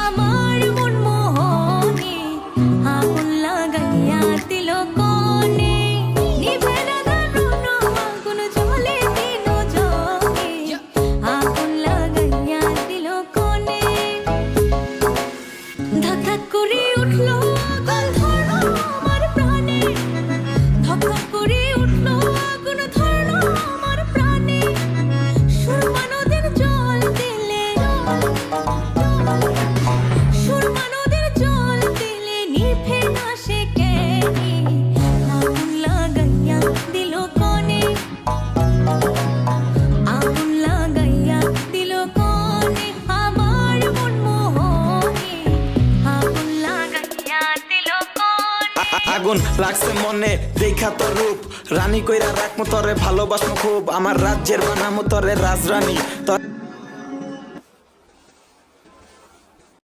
আমার মন মোহনে আগুন লাগাইয়া দিল কোনে নিভে না ধরুন আগুন জ্বলে দিন জগে আগুন লাগাইয়া দিল কোনে ধাক ধাক করে উঠলো আগুন ধরলো আমার প্রাণে ধাক ধাক করে উঠলো আগুন ধরলো আমার প্রাণে সুরমা নদীর জল দিলে সুরমা নদীর জল দিলে নিভে না সে কেনে আগুন লাগাইয়া দিল কোনে আগুন লাগাইয়া দিল কোনে আমার মন মোহনে আগুন লাগাইয়া দিল কোনে আগুন লাগছে মনে দেখা তোর রূপ রানী কইরা রাখমু তরে ভালোবাসমু খুব আমার রাজ্যের বানামু তরে রাজরানী তোর